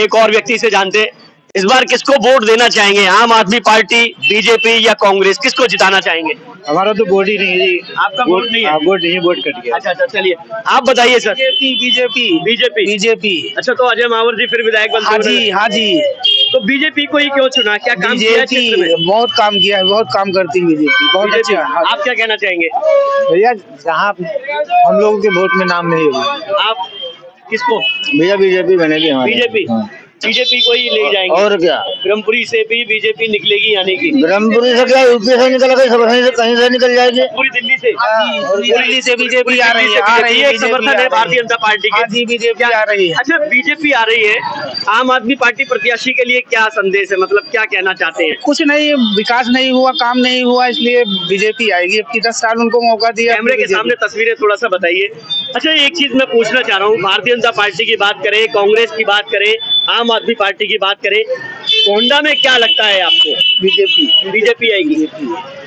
एक और व्यक्ति से जानते हैं, इस बार किसको वोट देना चाहेंगे? आम आदमी पार्टी, बीजेपी या कांग्रेस, किसको जिताना चाहेंगे? हमारा तो वोट ही नहीं है जी। आपका वोट नहीं है? वोट नहीं है, वोट कट गया। अच्छा अच्छा, चलिए आप बताइए सर। BJP BJP BJP. अच्छा, तो अजय मावर जी फिर विधायक बनते हाँ हैं? जी, हाँ जी। तो बीजेपी को ही क्यों चुना? क्या काम किया है क्षेत्र में? बीजेपी बहुत काम किया है, बहुत काम करती है बीजेपी, बहुत बीजेपी, अच्छा। हाँ। आप क्या कहना चाहेंगे? भैया जहाँ हम लोगों के वोट में नाम नहीं होगा। आप किसको? भैया बीजेपी बनेगी हमारी। बीजेपी, बीजेपी को ही ले जाएंगे। और क्या, ब्रह्मपुरी से भी बीजेपी निकलेगी यानी कि? ब्रह्मपुरी से क्या, यूपी से निकल गई, सब कहीं से निकल जाएगी। पूरी दिल्ली से? दिल्ली से बीजेपी आ रही है, ये एक समर्थन है भारतीय जनता पार्टी के? जी बीजेपी आ रही है। अच्छा, बीजेपी आ रही है, आम आदमी पार्टी प्रत्याशी के लिए क्या संदेश है, मतलब क्या कहना चाहते हैं? कुछ नहीं, विकास नहीं हुआ, काम नहीं हुआ, इसलिए बीजेपी आएगी। अब की 10 साल उनको मौका दिया। कैमरे के सामने तस्वीरें थोड़ा सा बताइए। अच्छा, एक चीज मैं पूछना चाह रहा हूँ, भारतीय जनता पार्टी की बात करें, कांग्रेस की बात करें, आम आदमी पार्टी की बात करें, गोंडा में क्या लगता है आपको? बीजेपी आएगी।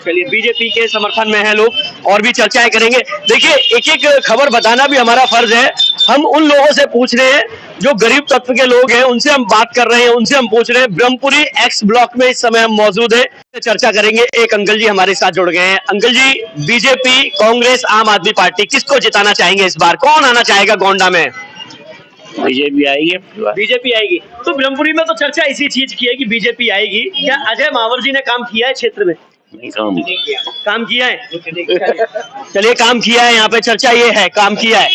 चलिए, बीजेपी के समर्थन में है लोग, और भी चर्चाएं करेंगे। देखिए, एक एक खबर बताना भी हमारा फर्ज है। हम उन लोगों से पूछ रहे हैं जो गरीब तत्व के लोग हैं, उनसे हम बात कर रहे हैं, उनसे हम पूछ रहे हैं। ब्रह्मपुरी एक्स ब्लॉक में इस समय हम मौजूद है, चर्चा करेंगे। एक अंकल जी हमारे साथ जुड़ गए हैं। अंकल जी, बीजेपी, कांग्रेस, आम आदमी पार्टी, किसको जिताना चाहेंगे इस बार? कौन आना चाहेगा गोंडा में? बीजेपी आएगी। बीजेपी आएगी। तो ब्रह्मपुरी में तो चर्चा इसी चीज की है कि बीजेपी आएगी। क्या अजय मावर जी ने काम किया है क्षेत्र में? नहीं, काम किया है। चलिए, काम किया है, यहाँ पे चर्चा ये है, काम किया है।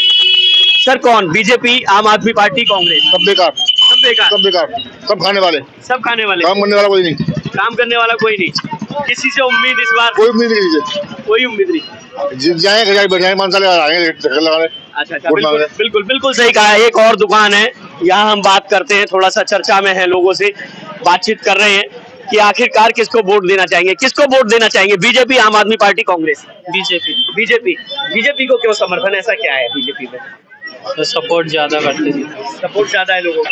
सर, कौन? बीजेपी, आम आदमी पार्टी, कांग्रेस? सब बेकार, सब बेकार, सब बेकार, सब खाने वाले, सब खाने वाले, काम करने वाला कोई नहीं, काम करने वाला कोई नहीं। किसी से उम्मीद इस बार? कोई उम्मीद नहीं है। कोई उम्मीद नहीं। जिस जाएंगे बैठ जाएंगे, 5 साल आएंगे चक्कर लगाने। अच्छा अच्छा, बिल्कुल बिल्कुल बिल्कुल सही कहा है। एक और दुकान है, यहाँ हम बात करते हैं, थोड़ा सा चर्चा में है, लोगों से बातचीत कर रहे हैं कि आखिरकार किसको वोट देना चाहेंगे? किसको वोट देना चाहेंगे? बीजेपी, आम आदमी party, Congress? BJP. BJP. BJP को क्यों समर्थन? ऐसा क्या है बीजेपी में? तो सपोर्ट ज्यादा करते हैं। सपोर्ट ज्यादा है लोगों का।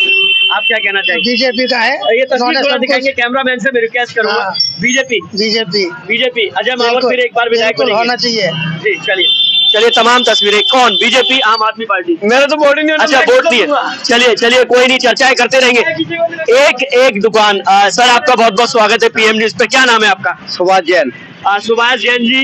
आप क्या कहना चाहेंगे? बीजेपी का है। ये तस्वीर थोड़ा दिखाएंगे, कैमरामैन से मैं रिक्वेस्ट करूंगा। BJP, BJP, BJP. Ajay Mawar फिर एक बार विधायक बनेंगे? होना चाहिए जी, चलिए तमाम तस्वीरें। कौन? बीजेपी, आम आदमी पार्टी? मेरा तो वोट ही नहीं। अच्छा, वोट नहीं है। चलिए कोई नहीं, चर्चाएं करते रहेंगे। एक दुकान। सर, आपका बहुत बहुत स्वागत है पीएम न्यूज पे। क्या नाम है आपका? सुभाष जैन। सुभाष जैन जी,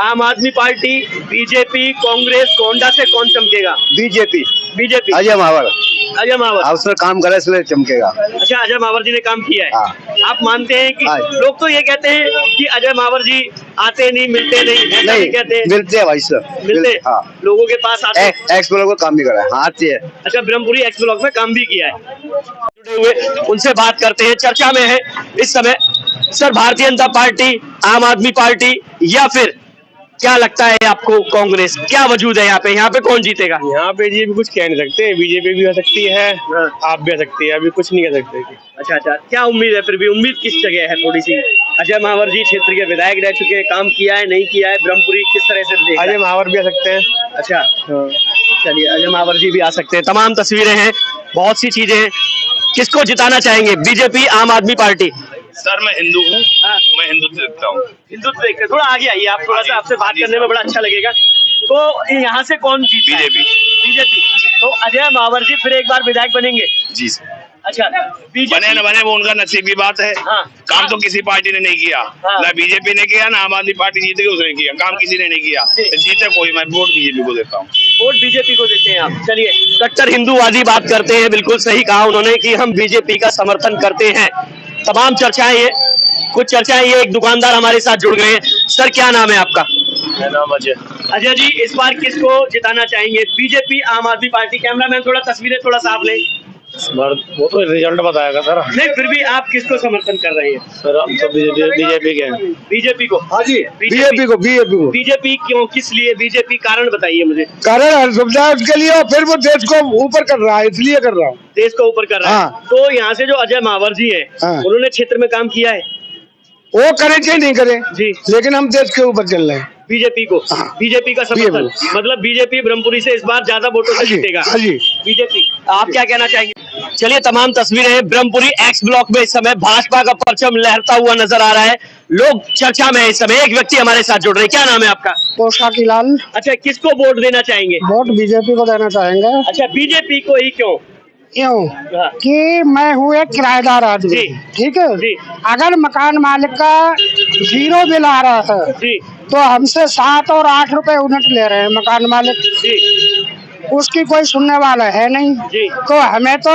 आम आदमी पार्टी, बीजेपी, कांग्रेस, गोंडा से कौन चमकेगा? बीजेपी। बीजेपी, अजय मावर। अजय मावर। उसने काम करे इसलिए चमकेगा। अच्छा, अजय मावर जी ने काम किया है। हाँ। आप मानते हैं कि हाँ। लोग तो ये कहते हैं कि अजय मावर जी आते नहीं, मिलते नहीं, ऐसा भी कहते हैं? मिलते हैं भाई साहब, मिलते हैं। हाँ। लोगों के पास आते हैं। एक्स ब्लॉक का काम भी करा है। हाँ, आती है। अच्छा, ब्रह्मपुरी एक्स ब्लॉक में काम भी किया है। जुड़े हुए उनसे बात करते हैं, चर्चा में है इस समय। सर, भारतीय जनता पार्टी, आम आदमी पार्टी, या फिर क्या लगता है आपको कांग्रेस? क्या वजूद है यहाँ पे? यहाँ पे कौन जीतेगा? यहाँ पे जी कुछ कह नहीं सकते। बीजेपी भी हो सकती है, आप भी हो सकती है, अभी कुछ नहीं कह सकते। अच्छा अच्छा, क्या उम्मीद है फिर भी? उम्मीद किस जगह है थोड़ी सी? अजय मावर जी क्षेत्र के विधायक रह चुके हैं, काम किया है, नहीं किया है? ब्रह्मपुरी किस तरह से देखा? अजय मावर भी आ सकते हैं। अच्छा, चलिए, अजय मावर जी भी आ सकते हैं। तमाम तस्वीरें हैं, बहुत सी चीजें हैं। किसको जिताना चाहेंगे? बीजेपी, आम आदमी पार्टी? सर, मैं हिंदू हूँ। हाँ। मैं हिंदुत्व देखता हूँ। हिंदुत्व देखते, थोड़ा आगे आइए आप, थोड़ा सा आपसे बात करने में बड़ा अच्छा लगेगा। तो यहाँ से कौन जीता? बीजेपी। बीजेपी। तो अजय मावर जी फिर एक बार विधायक बनेंगे? जी सर। अच्छा, बने न बने वो उनका नसीब की बात है। हाँ। काम तो किसी पार्टी ने नहीं किया। हाँ। ना बीजेपी ने किया, ना आम आदमी पार्टी जीत गई उसने किया। काम किसी ने नहीं किया, जीते कोई। मैं वोट बीजेपी को देता हूँ। वोट बीजेपी को देते हैं आप? चलिए, कट्टर हिंदूवादी बात करते हैं। बिल्कुल सही कहा उन्होंने कि हम बीजेपी का समर्थन करते हैं। तमाम चर्चाएं ये, कुछ चर्चाएं ये। एक दुकानदार हमारे साथ जुड़ गए हैं। सर, क्या नाम है आपका? मेरा नाम अजय। अजय जी, इस बार किसको जिताना चाहेंगे? बीजेपी, आम आदमी पार्टी? कैमरामैन थोड़ा तस्वीरें थोड़ा साफ लें। वो तो रिजल्ट बताएगा सर। नहीं, फिर भी आप किसको समर्थन कर रहे हैं? सर, हम तो बीजेपी के हैं। बीजेपी को? हाँ जी, बीजेपी को। बीजेपी क्यों, किस लिए बीजेपी? कारण बताइए मुझे। कारण समझा उसके लिए, और फिर वो देश को ऊपर कर रहा है, इसलिए कर रहा हूँ। देश को ऊपर कर रहा है। हाँ। तो यहाँ से जो अजय मावर जी है, हाँ। उन्होंने क्षेत्र में काम किया है? वो करे चाहे नहीं करे जी, लेकिन हम देश के ऊपर चल रहे हैं। बीजेपी को? हाँ। बीजेपी का समर्थन, मतलब बीजेपी ब्रह्मपुरी से इस बार ज्यादा वोटों से जीतेगा? हाँ जी। बीजेपी। आप क्या कहना चाहेंगे? चलिए, तमाम तस्वीरें हैं। ब्रह्मपुरी एक्स ब्लॉक में इस समय भाजपा का परचम लहरता हुआ नजर आ रहा है। लोग चर्चा में है इस समय। एक व्यक्ति हमारे साथ जुड़ रहे हैं। क्या नाम है आपका? पोशाकी लाल। अच्छा, किसको वोट देना चाहेंगे? वोट बीजेपी को देना चाहेंगे। अच्छा, बीजेपी को ही क्यों? यूँ हाँ। कि मैं हूँ एक किराएदार आदमी, जी। ठीक है। जी। अगर मकान मालिक का 0 बिल आ रहा है जी तो हमसे 7 और 8 रुपए यूनिट ले रहे हैं मकान मालिक, जी उसकी कोई सुनने वाला है नहीं। जी। तो हमें तो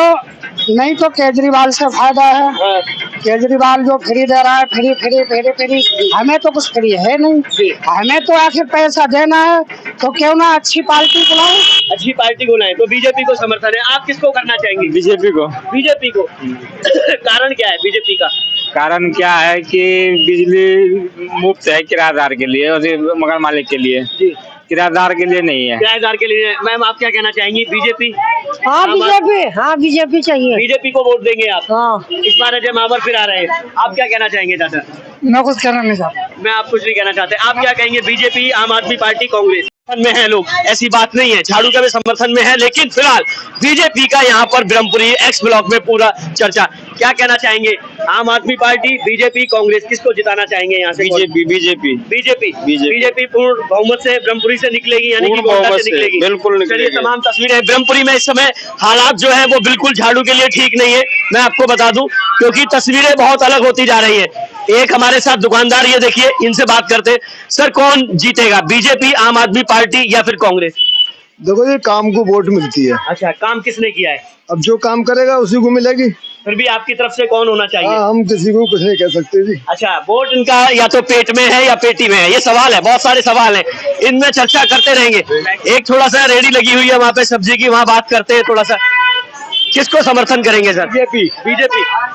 नहीं तो केजरीवाल से फायदा है, हाँ, केजरीवाल जो फ्री दे रहा है, फ्री, हमें तो कुछ फ्री है जी। नहीं। हमें तो आखिर पैसा देना है तो क्यों ना अच्छी पार्टी बुलाओ। अच्छी पार्टी को लाए तो बीजेपी को समर्थन है। आप किसको करना चाहेंगे? बीजेपी को। बीजेपी को। कारण क्या है बीजेपी का? कारण क्या है कि बिजली मुफ्त है किराएदार के लिए और मकान मालिक के लिए, जी किराएदार के लिए नहीं है। किराएदार के लिए। मैम आप क्या कहना चाहेंगी? बीजेपी? हाँ बीजेपी चाहिए। बीजेपी को वोट देंगे आप? हाँ, इस बार अजय मावर फिर आ रहे हैं, आप क्या कहना चाहेंगे चाचा? मैं कुछ कहना नहीं चाहता। मैं आप कुछ नहीं कहना चाहते। आप क्या कहेंगे? बीजेपी, आम आदमी पार्टी, कांग्रेस में है लोग, ऐसी बात नहीं है, झाड़ू का भी समर्थन में है, लेकिन फिलहाल बीजेपी का यहाँ पर ब्रह्मपुरी एक्स ब्लॉक में पूरा चर्चा। क्या कहना चाहेंगे? आम आदमी पार्टी, बीजेपी, कांग्रेस, किसको जिताना चाहेंगे यहाँ से? बीजेपी पूर्ण बहुमत से ब्रह्मपुरी से निकलेगी, यानी कि गोंडा से निकलेगी। बिल्कुल चलिए, तमाम तस्वीरें ब्रह्मपुरी में इस समय हालात जो है वो बिल्कुल झाड़ू के लिए ठीक नहीं है, मैं आपको बता दूं, क्योंकि तस्वीरें बहुत अलग होती जा रही है। एक हमारे साथ दुकानदार, ये देखिए, इनसे बात करते हैं। सर, कौन जीतेगा, बीजेपी, आम आदमी पार्टी या फिर कांग्रेस? देखो ये काम को वोट मिलती है। अच्छा, काम किसने किया है? अब जो काम करेगा उसी को मिलेगी। फिर भी आपकी तरफ से कौन होना चाहिए? हम किसी को कुछ नहीं कह सकते जी। अच्छा, वोट इनका या तो पेट में है या पेटी में है, ये सवाल है, बहुत सारे सवाल हैं, इनमें चर्चा करते रहेंगे। एक थोड़ा सा रेडी लगी हुई है वहाँ पे सब्जी की, वहाँ बात करते हैं थोड़ा सा। किसको समर्थन करेंगे सर? बीजेपी।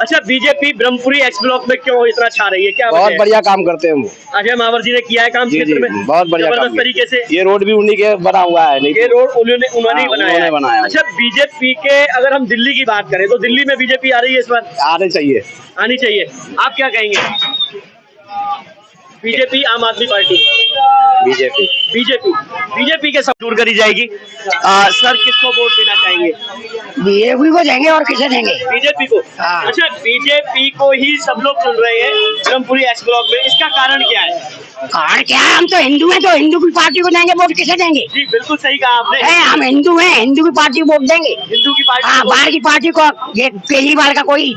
अच्छा, बीजेपी ब्रह्मपुरी एक्स ब्लॉक में क्यों इतना छा रही है, क्या वजह है? बहुत बढ़िया काम करते हैं वो। अजय मावर जी ने किया है काम क्षेत्र में, बहुत बढ़िया काम जबरदस्त तरीके से। ये रोड भी उन्हीं के बना हुआ है। ये रोड उन्होंने ही बनाया है। बनाया। अच्छा, बीजेपी के अगर हम दिल्ली की बात करें तो दिल्ली में बीजेपी आ रही है इस बार? आने चाहिए, आनी चाहिए। आप क्या कहेंगे? बीजेपी, आम आदमी पार्टी? बीजेपी के सब दूर करी जाएगी। सर, किसको वोट देना चाहेंगे? बीजेपी को देंगे और किसे देंगे? बीजेपी को। हाँ। अच्छा, बीजेपी को ही सब लोग चुन रहे हैं ब्रह्मपुरी एक्स ब्लॉक में, इसका कारण क्या है? कारण क्या है? हम तो हिंदू हैं, तो हिंदू की पार्टी को देंगे, वोट किसे देंगे? जी बिल्कुल सही कहा आपने। हम हिंदू हैं, हिंदू की पार्टी को वोट देंगे। हिंदू की पार्टी? हाँ, बाहर की पार्टी को ये केजरीवाल का कोई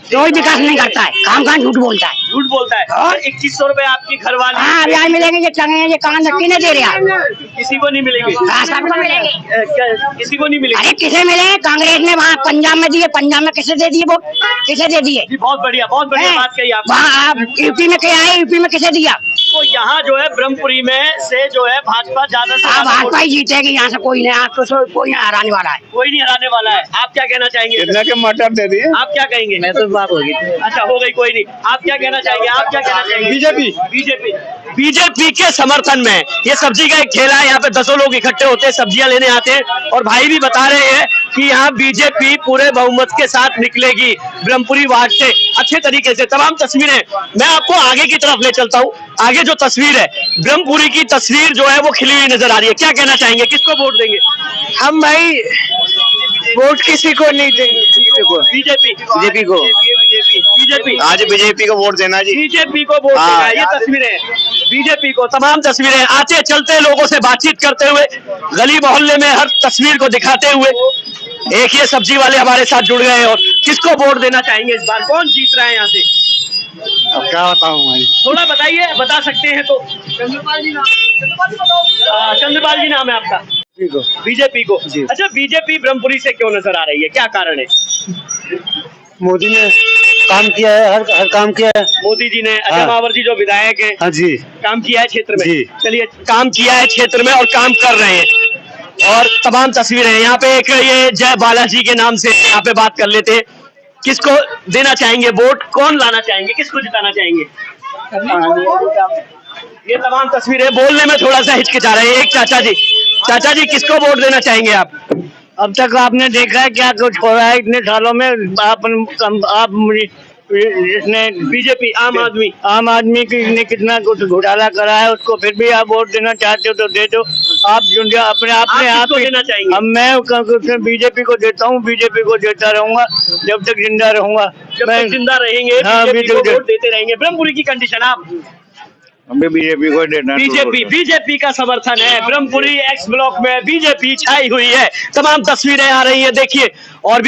विकास नहीं करता है, काम झूठ बोलता है। झूठ बोलता है। और 2100 रुपए आपकी घर वाली? हाँ, ब्याज मिलेंगे, ये चंगे ये कान धक्की नहीं दे रहा। किसी को नहीं मिलेंगे? सबको मिलेंगे। किसी को नहीं मिलेंगे? अरे किसे मिले? कांग्रेस ने वहाँ पंजाब में दिए, पंजाब में किसे दे दिए वोट? किसे दे दिए? जी बहुत बढ़िया बात कही आप। वहाँ आप यूपी में क्या है? यूपी में किसे दिया? तो यहाँ जो है ब्रह्मपुरी में से जो है भाजपा ज्यादा से हाँ, भाजपा ही जीतेगी, यहाँ से कोई नहीं, आपको कोई नहीं हराने वाला है। कोई नहीं हराने वाला है। आप क्या कहना चाहेंगे? कितना के मटर दे दिए? आप क्या कहेंगे? मैं तो बात होगी। अच्छा, हो गई, कोई नहीं। आप क्या कहना चाहेंगे? आप क्या कहना चाहेंगे? बीजेपी के समर्थन में ये सब्जी का एक ठेला है, यहाँ पे दसों लोग इकट्ठे होते हैं, सब्जियां लेने आते हैं, और भाई भी बता रहे हैं कि यहाँ बीजेपी पूरे बहुमत के साथ निकलेगी ब्रह्मपुरी वार्ड से अच्छे तरीके से। तमाम तस्वीरें मैं आपको आगे की तरफ ले चलता हूँ। आगे जो तस्वीर है ब्रह्मपुरी की तस्वीर जो है वो खिली हुई नजर आ रही है। क्या कहना चाहेंगे, किसको वोट देंगे? हम भाई वोट किसी को नहीं देंगे, बीजेपी को। आज बीजेपी को वोट देना जी। बीजेपी को वोट देना। ये तस्वीरें बीजेपी को, तमाम तस्वीरें आते चलते लोगों से बातचीत करते हुए, गली मोहल्ले में हर तस्वीर को दिखाते हुए। एक ये सब्जी वाले हमारे साथ जुड़ गए हैं। और किसको वोट देना चाहेंगे इस बार? कौन जीत रहा है यहाँ से? अब क्या बताऊँ भाई? थोड़ा बताइए, बता सकते हैं तो। चंद्रपाल जी नाम है आपका? बीजेपी को। अच्छा, बीजेपी ब्रह्मपुरी से क्यों नजर आ रही है, क्या कारण है? मोदी ने काम किया है, हर काम किया है। मोदी जी ने, अजय मावर जी जो विधायक है, हाँ जी, काम किया है क्षेत्र में। जी। चलिए, काम किया है क्षेत्र में और काम कर रहे हैं। और तमाम तस्वीरें हैं यहाँ पे। एक ये जय बालाजी के नाम से यहाँ पे बात कर लेते हैं। किसको देना चाहेंगे वोट, कौन लाना चाहेंगे, किसको जिताना चाहेंगे? ये तमाम तस्वीरें बोलने में थोड़ा सा हिचकिचा रहे हैं। एक चाचा जी किसको वोट देना चाहेंगे आप? अब तक आपने देखा है क्या कुछ हो रहा है इतने सालों में? आप जिसने बीजेपी, आम आदमी की ने कितना कुछ घोटाला करा है, उसको फिर भी आप वोट देना चाहते हो तो दे दो। आप जो अपने आप में आप देना चाहेंगे? अब मैं बीजेपी को देता हूँ, बीजेपी को देता रहूंगा जब तक जिंदा रहूंगा। जब तक जिंदा रहेंगे हाँ, बीजेपी को वोट देते रहेंगे। ब्रह्मपुरी की कंडीशन आप हमें बीजेपी को देना। बीजेपी का समर्थन है। ब्रह्मपुरी एक्स ब्लॉक में बीजेपी छाई हुई है। तमाम तस्वीरें आ रही है, देखिए। और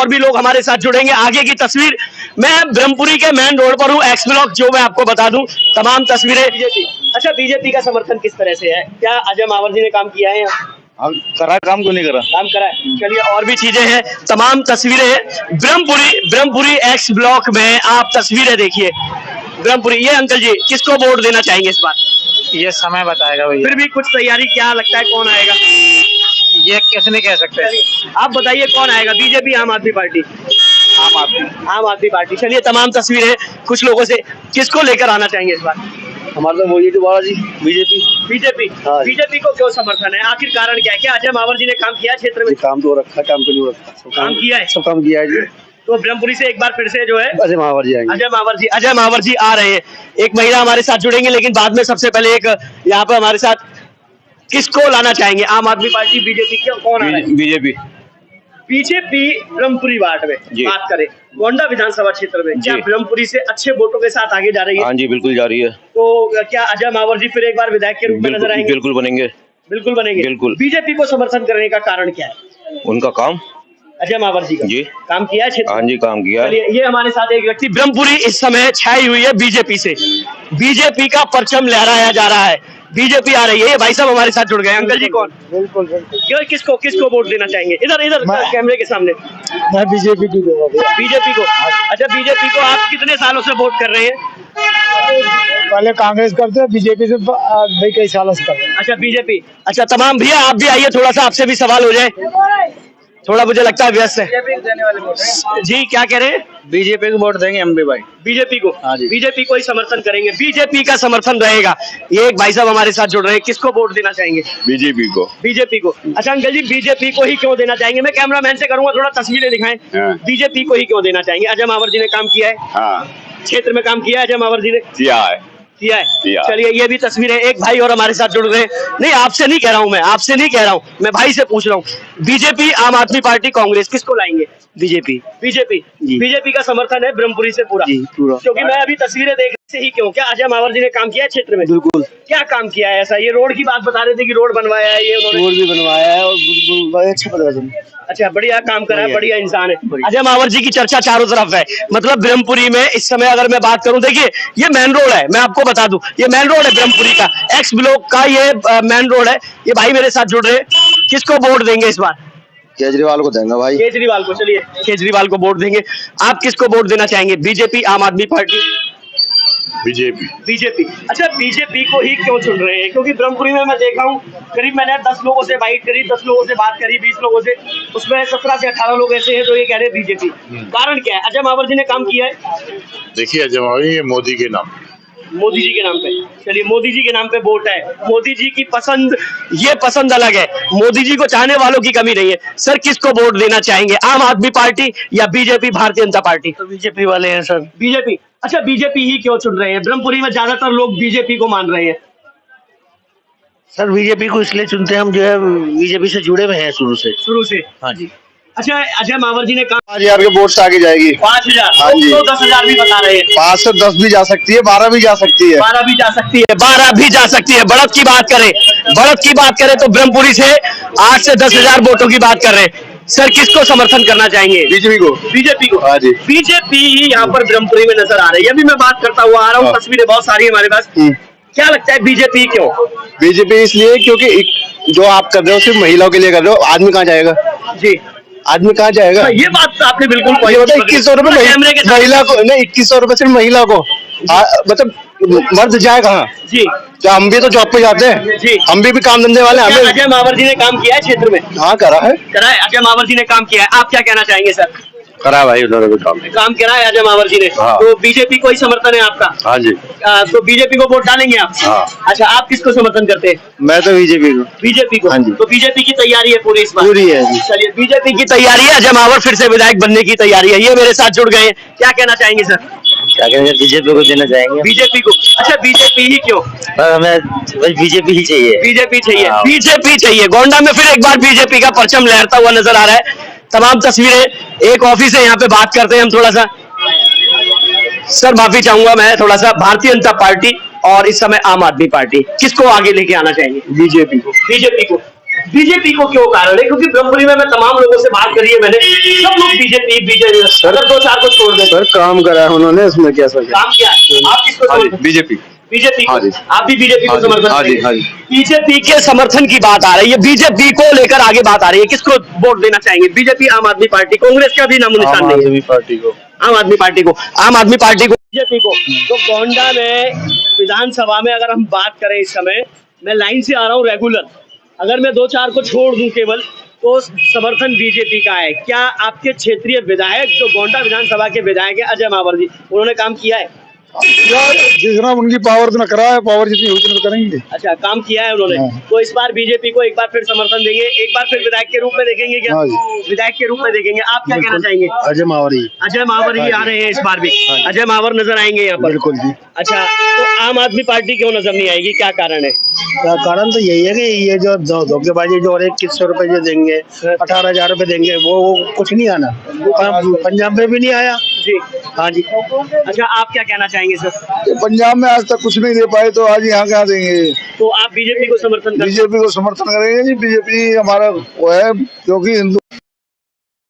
भी लोग हमारे साथ जुड़ेंगे। आगे की तस्वीर, मैं ब्रह्मपुरी के मेन रोड पर हूँ, एक्स ब्लॉक, जो मैं आपको बता दूं। तमाम तस्वीरें बीजेपी। अच्छा, बीजेपी का समर्थन किस तरह से है? क्या अजय मावर जी ने काम किया है यहाँ? करा, काम क्यों नहीं करा? काम करा है। चलिए, और भी चीजें हैं, तमाम तस्वीरें ब्रह्मपुरी एक्स ब्लॉक में आप तस्वीरें देखिए। ब्रह्मपुरी, ये अंकल जी किसको वोट देना चाहेंगे इस बार? ये समय बताएगा भैया। फिर भी कुछ तैयारी, क्या लगता है कौन आएगा? ये कैसे नहीं कह सकते। आप बताइए कौन आएगा, बीजेपी आम आदमी पार्टी? आम आदमी पार्टी। चलिए, तमाम तस्वीरें कुछ लोगों से, किसको लेकर आना चाहेंगे इस बार? हमारा तो वही दोबारा जी बीजेपी। बीजेपी को क्यों समर्थन है? आखिर कारण क्या है? क्या अजय मावर जी ने काम किया क्षेत्र में? काम तो रखा, काम तो नहीं रखा। काम किया है, सब काम किया है जी। तो ब्रह्मपुरी से एक बार फिर से जो है अजय मावर जी आएंगे। अजय मावर जी आ रहे हैं। एक महिला हमारे साथ जुड़ेंगे, लेकिन बाद में सबसे पहले एक यहाँ पे हमारे साथ, किसको लाना चाहेंगे? आम आदमी पार्टी, बीजेपी, क्या कौन आ रहा है? बीजेपी ब्रह्मपुरी वार्ड में बात करें, गोंडा विधानसभा क्षेत्र में, क्या ब्रह्मपुरी से अच्छे वोटों के साथ आगे जा रही है? हाँ जी, बिल्कुल जा रही है। तो क्या अजय मावर जी फिर एक बार विधायक के रूप में नजर आएंगे? बिल्कुल बनेंगे। बिल्कुल। बीजेपी को समर्थन करने का कारण क्या है? उनका काम, अजय मावर जी का जी काम किया है क्षेत्र? हाँ जी, काम किया है। ये हमारे साथ एक व्यक्ति, ब्रह्मपुरी इस समय छाई हुई है बीजेपी से। बीजेपी का परचम लहराया जा रहा है, बीजेपी आ रही है। ये भाई साहब हमारे साथ जुड़ गए। अंकल जी कौन? बिल्कुल। क्यों, किसको वोट देना चाहेंगे? इधर कैमरे के सामने। मैं बीजेपी की दूंगा। बीजेपी को। अच्छा, बीजेपी को आप कितने सालों से वोट कर रहे हैं? पहले कांग्रेस करते हैं, बीजेपी से भाई कई सालों से कर रहे हैं। अच्छा, बीजेपी। अच्छा, तमाम भैया आप भी आइए, थोड़ा सा आपसे भी सवाल हो जाए। थोड़ा मुझे लगता है व्यस्त है जी। क्या कह रहे हैं? बीजेपी को वोट देंगे हम भी भाई। बीजेपी को? हाँ जी। बीजेपी को ही समर्थन करेंगे। बीजेपी का समर्थन रहेगा। ये एक भाई साहब हमारे साथ जुड़ रहे हैं, किसको वोट देना चाहेंगे? बीजेपी को। अच्छा अंकल जी, बीजेपी को ही क्यों देना चाहेंगे? मैं कैमरामैन से करूंगा, थोड़ा तस्वीरें दिखाएं। बीजेपी को ही क्यों देना चाहेंगे? अजय मावर जी ने काम किया है, क्षेत्र में काम किया है अजय मावर जी ने? किया है। चलिए, ये भी तस्वीरें, एक भाई और हमारे साथ जुड़ गए। नहीं, आपसे नहीं कह रहा हूं, मैं भाई से पूछ रहा हूं। बीजेपी, आम आदमी पार्टी, कांग्रेस, किसको लाएंगे? बीजेपी का समर्थन है ब्रह्मपुरी से पूरा? क्योंकि मैं अभी तस्वीरें देख से ही क्यों, क्या अजय मावर जी ने काम किया है क्षेत्र में? बिल्कुल। क्या काम किया है ऐसा? ये रोड की बात बता रहे थे कि रोड बनवाया है, ये रोड भी बनवाया है और अच्छा पता। अच्छा, बढ़िया काम करा है, बढ़िया इंसान है। अजय मावर जी की चर्चा चारों तरफ है। मतलब ब्रह्मपुरी में इस समय अगर मैं बात करूं, देखिए ये मेन रोड है, मैं आपको बता दूं, ये मेन रोड है ब्रह्मपुरी का, एक्स ब्लॉक का ये मेन रोड है। ये भाई मेरे साथ जुड़ रहे हैं, किसको वोट देंगे इस बार? केजरीवाल को देंगे भाई। केजरीवाल को। चलिए, केजरीवाल को वोट देंगे। आप किसको वोट देना चाहेंगे? बीजेपी, आम आदमी पार्टी? बीजेपी। अच्छा, बीजेपी को ही क्यों चुन रहे हैं? क्योंकि ब्रह्मपुरी में मैं देखा हूँ, करीब मैंने 10 लोगों से बाइट करी, 10 लोगों से बात करी, 20 लोगों से, उसमें 17 से 18 लोग ऐसे हैं जो ये कह रहे हैं बीजेपी। कारण क्या है? अजय मावर जी ने काम किया है? देखिए, अजय मावर ये मोदी के नाम पे। चलिए, मोदी जी के नाम पे वोट है। मोदी जी की पसंद, ये पसंद अलग है। मोदी जी को चाहने वालों की कमी नहीं है। सर, किसको वोट देना चाहेंगे? आम आदमी पार्टी या बीजेपी, भारतीय जनता पार्टी? तो बीजेपी वाले हैं सर। बीजेपी। अच्छा, बीजेपी ही क्यों चुन रहे हैं? ब्रह्मपुरी में ज्यादातर लोग बीजेपी को मान रहे हैं। सर, बीजेपी को इसलिए चुनते हैं, हम जो है बीजेपी से जुड़े हुए हैं शुरू से। हाँ जी। अच्छा, अजय मावर जी ने काम, 5000 के वोट से आगे जाएगी। 5000? हाँ जी। तो 10,000 भी बता रहे हैं। 5 से 10 भी जा सकती है, 12 भी जा सकती है। 12 भी जा सकती है। बढ़त की बात करें तो ब्रह्मपुरी से 8 से 10,000 वोटों की बात कर रहे हैं। सर, किसको समर्थन करना चाहेंगे? बीजेपी को। हाँ जी। बीजेपी ही यहाँ पर ब्रह्मपुरी में नजर आ रही है। अभी मैं बात करता हुआ आ रहा हूँ, तस्वीरें बहुत सारी है हमारे पास। क्या लगता है बीजेपी क्यों? बीजेपी इसलिए क्योंकि जो आप कर रहे हो सिर्फ महिलाओं के लिए कर रहे हो। आदमी कहाँ जाएगा जी? आदमी कहाँ जाएगा? ये बात आपने बिल्कुल 2100 रुपए महिला को नहीं, 2100 रुपए सिर्फ महिला को। मतलब मर्द जाए कहाँ जी? तो हम भी तो जॉब पे जाते हैं जी, हम भी काम धंधे वाले हैं। हमें अजय मावर जी ने काम किया है क्षेत्र में? हाँ, करा है। अजय मावर जी ने काम किया है। आप क्या कहना चाहेंगे सर? करा भाई, उन्होंने भी काम करा है अजय मावर जी ने। हाँ। तो बीजेपी को ही समर्थन है आपका? हाँ जी। तो बीजेपी को वोट डालेंगे आप? हाँ। अच्छा, आप किसको समर्थन करते हैं? मैं तो बीजेपी को। हाँ जी। तो बीजेपी की तैयारी है पूरी इस बार? पूरी है जी। चलिए, बीजेपी की तैयारी है, अजय मावर फिर से विधायक बनने की तैयारी है। ये मेरे साथ जुड़ गए हैं, क्या कहना चाहेंगे सर? क्या कहेंगे? बीजेपी को देना चाहेंगे। बीजेपी को। अच्छा, बीजेपी ही क्यों? हमें बीजेपी ही चाहिए। बीजेपी चाहिए। गोंडा में फिर एक बार बीजेपी का परचम लहरता हुआ नजर आ रहा है। तमाम तस्वीरें, एक ऑफिस है, यहाँ पे बात करते हैं हम थोड़ा सा। सर, माफी चाहूंगा मैं थोड़ा सा। भारतीय जनता पार्टी और इस समय आम आदमी पार्टी, किसको आगे लेके आना चाहेंगे? बीजेपी को। बीजेपी को। बीजेपी को क्यों कारण है? क्योंकि ब्रह्मपुरी में मैं तमाम लोगों से बात करी है मैंने, सब लोग बीजेपी बीजेपी, अगर दो चार को छोड़ दे। सर काम करा है उन्होंने, इसमें क्या सर? काम किया। आप किसको समर्थन? बीजेपी। बीजेपी को। हाँ जी। आप भी बीजेपी को समर्थन? हाँ जी, हाँ जी। बीजेपी के समर्थन की बात आ रही है, बीजेपी को लेकर आगे बात आ रही है, किसको वोट देना चाहेंगे? बीजेपी, आम आदमी पार्टी, कांग्रेस का भी नामो निशान नहीं है। आदमी पार्टी को। आम आदमी पार्टी को। आम आदमी पार्टी को, बीजेपी को। तो गोंडा में विधानसभा में अगर हम बात करें इस समय, मैं लाइन से आ रहा हूँ रेगुलर, अगर मैं दो चार को छोड़ दूं केवल, तो समर्थन बीजेपी का है। क्या आपके क्षेत्रीय विधायक जो गोंडा विधानसभा के विधायक है अजय मावर जी, उन्होंने काम किया है? जितना उनकी पावर तो न करा है, पावर जितनी उतनी तो करेंगे। अच्छा, काम किया है उन्होंने। तो इस बार बीजेपी को एक बार फिर समर्थन देंगे, एक बार फिर विधायक के रूप में देखेंगे क्या? विधायक के रूप में देखेंगे। आप क्या कहना चाहेंगे? अजय मावरी। अजय मावर जी आ रहे हैं इस बार भी, अजय मावर नजर आएंगे यहाँ पर? बिल्कुल जी। अच्छा, तो आम आदमी पार्टी क्यों नजर नहीं आएगी, क्या कारण है? कारण तो यही है कि ये जो धोखेबाजी जो 2100 रुपए जो देंगे, 18,000 रुपए देंगे, वो कुछ नहीं आना। पंजाब में भी नहीं आया जी। हाँ जी। अच्छा, आप क्या कहना चाहेंगे सर? पंजाब में आज तक कुछ नहीं दे पाए, तो आज यहाँ क्या देंगे? तो आप बीजेपी को समर्थन करेंगे? बीजेपी को समर्थन करेंगे जी। बीजेपी हमारा वो है, क्योंकि हिंदू